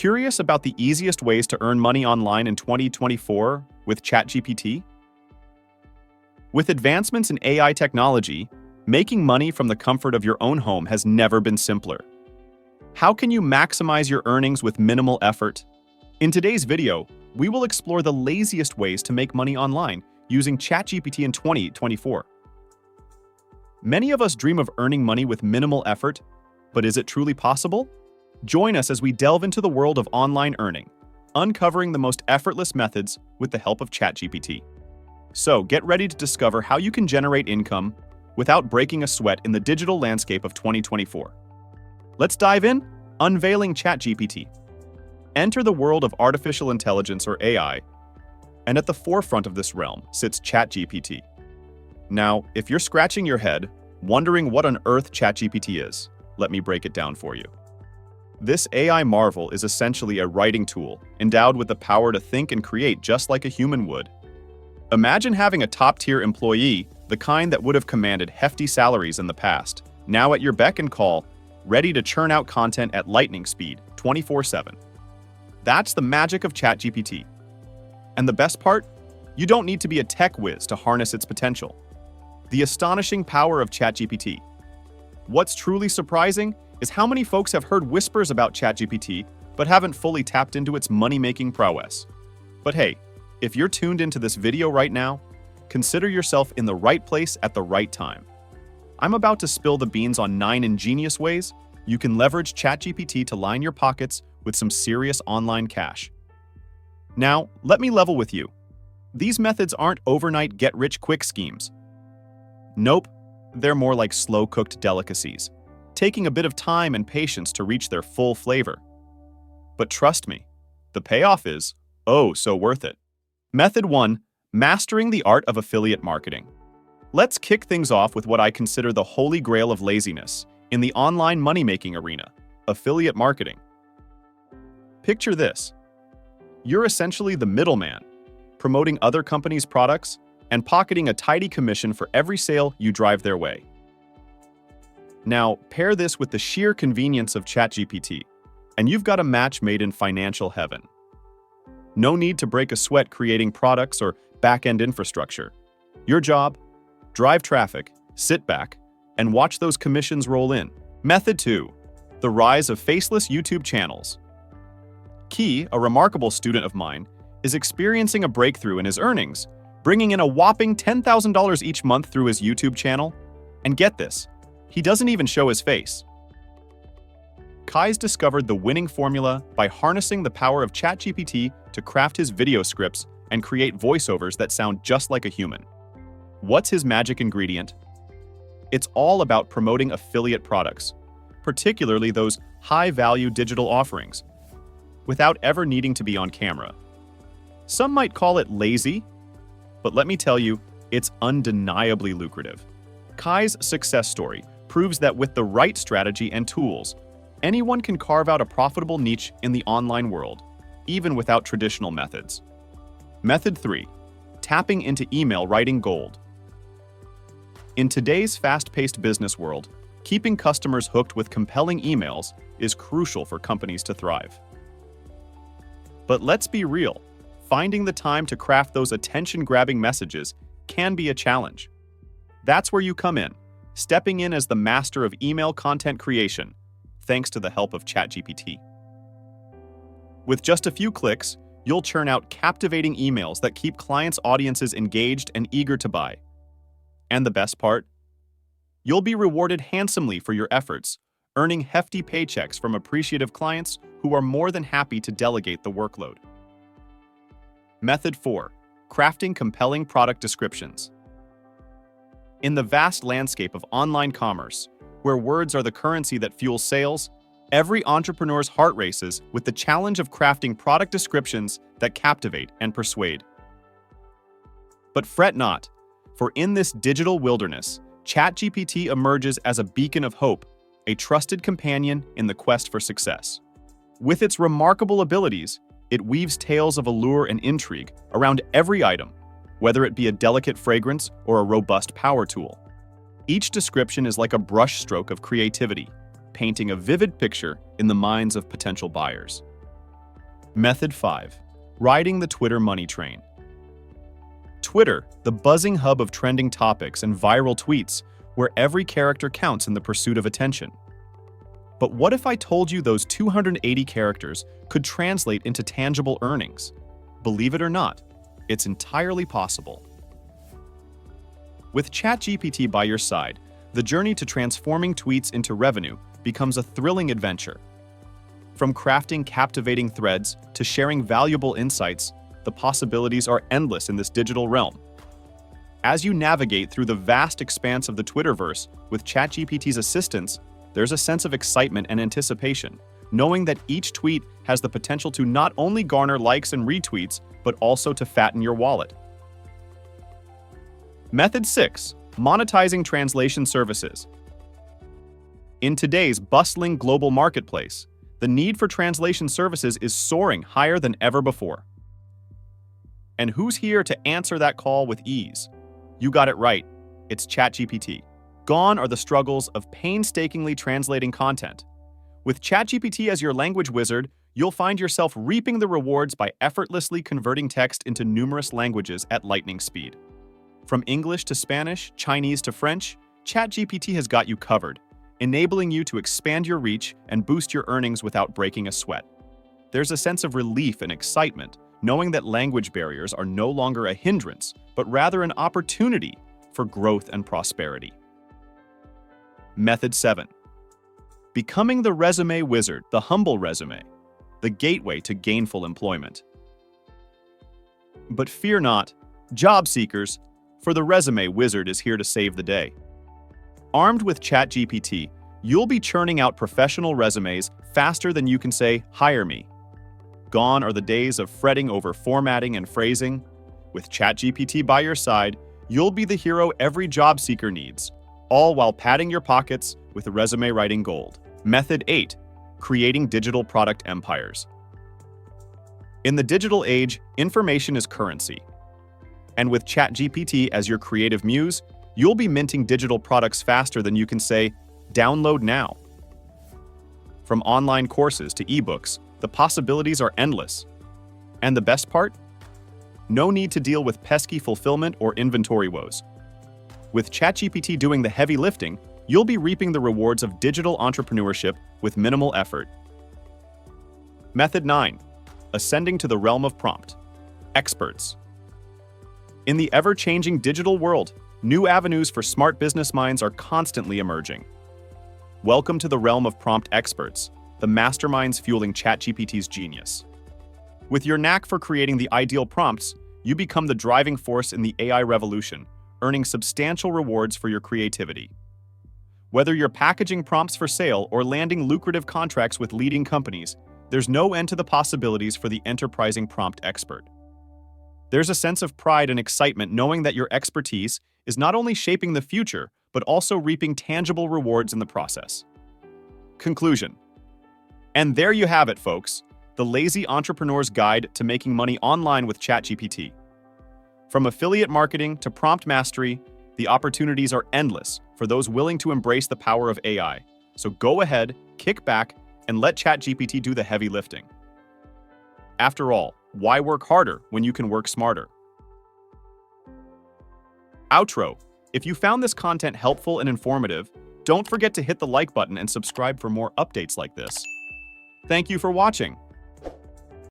Curious about the easiest ways to earn money online in 2024 with ChatGPT? With advancements in AI technology, making money from the comfort of your own home has never been simpler. How can you maximize your earnings with minimal effort? In today's video, we will explore the laziest ways to make money online using ChatGPT in 2024. Many of us dream of earning money with minimal effort, but is it truly possible? Join us as we delve into the world of online earning, uncovering the most effortless methods with the help of ChatGPT. So, get ready to discover how you can generate income without breaking a sweat in the digital landscape of 2024. Let's dive in, unveiling ChatGPT. Enter the world of artificial intelligence or AI, and at the forefront of this realm sits ChatGPT. Now, if you're scratching your head, wondering what on earth ChatGPT is, let me break it down for you. This AI marvel is essentially a writing tool, endowed with the power to think and create just like a human would. Imagine having a top-tier employee, the kind that would have commanded hefty salaries in the past, now at your beck and call, ready to churn out content at lightning speed, 24/7. That's the magic of ChatGPT. And the best part? You don't need to be a tech whiz to harness its potential. The astonishing power of ChatGPT. What's truly surprising is how many folks have heard whispers about ChatGPT but haven't fully tapped into its money-making prowess. But hey, if you're tuned into this video right now, consider yourself in the right place at the right time. I'm about to spill the beans on 9 ingenious ways you can leverage ChatGPT to line your pockets with some serious online cash. Now, let me level with you. These methods aren't overnight get-rich-quick schemes. Nope, they're more like slow-cooked delicacies, taking a bit of time and patience to reach their full flavor. But trust me, the payoff is, oh, so worth it. Method 1. Mastering the art of affiliate marketing. Let's kick things off with what I consider the holy grail of laziness in the online money-making arena, affiliate marketing. Picture this. You're essentially the middleman, promoting other companies' products and pocketing a tidy commission for every sale you drive their way. Now, pair this with the sheer convenience of ChatGPT, and you've got a match made in financial heaven. No need to break a sweat creating products or back-end infrastructure. Your job? Drive traffic, sit back, and watch those commissions roll in. Method 2. The rise of faceless YouTube channels. Key, a remarkable student of mine, is experiencing a breakthrough in his earnings, bringing in a whopping $10,000 each month through his YouTube channel. And get this, he doesn't even show his face. Kai's discovered the winning formula by harnessing the power of ChatGPT to craft his video scripts and create voiceovers that sound just like a human. What's his magic ingredient? It's all about promoting affiliate products, particularly those high-value digital offerings, without ever needing to be on camera. Some might call it lazy, but let me tell you, it's undeniably lucrative. Kai's success story proves that with the right strategy and tools, anyone can carve out a profitable niche in the online world, even without traditional methods. Method 3. Tapping into email writing gold. In today's fast-paced business world, keeping customers hooked with compelling emails is crucial for companies to thrive. But let's be real, finding the time to craft those attention-grabbing messages can be a challenge. That's where you come in, stepping in as the master of email content creation, thanks to the help of ChatGPT. With just a few clicks, you'll churn out captivating emails that keep clients' audiences engaged and eager to buy. And the best part? You'll be rewarded handsomely for your efforts, earning hefty paychecks from appreciative clients who are more than happy to delegate the workload. Method 4. Crafting compelling product descriptions. In the vast landscape of online commerce, where words are the currency that fuels sales, every entrepreneur's heart races with the challenge of crafting product descriptions that captivate and persuade. But fret not, for in this digital wilderness, ChatGPT emerges as a beacon of hope, a trusted companion in the quest for success. With its remarkable abilities, it weaves tales of allure and intrigue around every item, whether it be a delicate fragrance or a robust power tool. Each description is like a brushstroke of creativity, painting a vivid picture in the minds of potential buyers. Method 5. Riding the Twitter money train. Twitter, the buzzing hub of trending topics and viral tweets, where every character counts in the pursuit of attention. But what if I told you those 280 characters could translate into tangible earnings? Believe it or not, it's entirely possible. With ChatGPT by your side, the journey to transforming tweets into revenue becomes a thrilling adventure. From crafting captivating threads to sharing valuable insights, the possibilities are endless in this digital realm. As you navigate through the vast expanse of the Twitterverse with ChatGPT's assistance, there's a sense of excitement and anticipation, knowing that each tweet has the potential to not only garner likes and retweets, but also to fatten your wallet. Method 6. Monetizing translation services. In today's bustling global marketplace, the need for translation services is soaring higher than ever before. And who's here to answer that call with ease? You got it right. It's ChatGPT. Gone are the struggles of painstakingly translating content. With ChatGPT as your language wizard, you'll find yourself reaping the rewards by effortlessly converting text into numerous languages at lightning speed. From English to Spanish, Chinese to French, ChatGPT has got you covered, enabling you to expand your reach and boost your earnings without breaking a sweat. There's a sense of relief and excitement, knowing that language barriers are no longer a hindrance, but rather an opportunity for growth and prosperity. Method 7. Becoming the resume wizard, the humble resume, the gateway to gainful employment. But fear not, job seekers, for the resume wizard is here to save the day. Armed with ChatGPT, you'll be churning out professional resumes faster than you can say, "Hire me." Gone are the days of fretting over formatting and phrasing. With ChatGPT by your side, you'll be the hero every job seeker needs, all while padding your pockets with resume writing gold. Method 8. Creating digital product empires. In the digital age, information is currency. And with ChatGPT as your creative muse, you'll be minting digital products faster than you can say, "Download now." From online courses to ebooks, the possibilities are endless. And the best part? No need to deal with pesky fulfillment or inventory woes. With ChatGPT doing the heavy lifting, you'll be reaping the rewards of digital entrepreneurship with minimal effort. Method 9. Ascending to the realm of prompt. Experts. In the ever-changing digital world, new avenues for smart business minds are constantly emerging. Welcome to the realm of prompt experts, the masterminds fueling ChatGPT's genius. With your knack for creating the ideal prompts, you become the driving force in the AI revolution, earning substantial rewards for your creativity. Whether you're packaging prompts for sale or landing lucrative contracts with leading companies, there's no end to the possibilities for the enterprising prompt expert. There's a sense of pride and excitement knowing that your expertise is not only shaping the future, but also reaping tangible rewards in the process. Conclusion. And there you have it, folks, the lazy entrepreneur's guide to making money online with ChatGPT. From affiliate marketing to prompt mastery, the opportunities are endless for those willing to embrace the power of AI. So go ahead, kick back, and let ChatGPT do the heavy lifting. After all, why work harder when you can work smarter? Outro. If you found this content helpful and informative, don't forget to hit the like button and subscribe for more updates like this. Thank you for watching.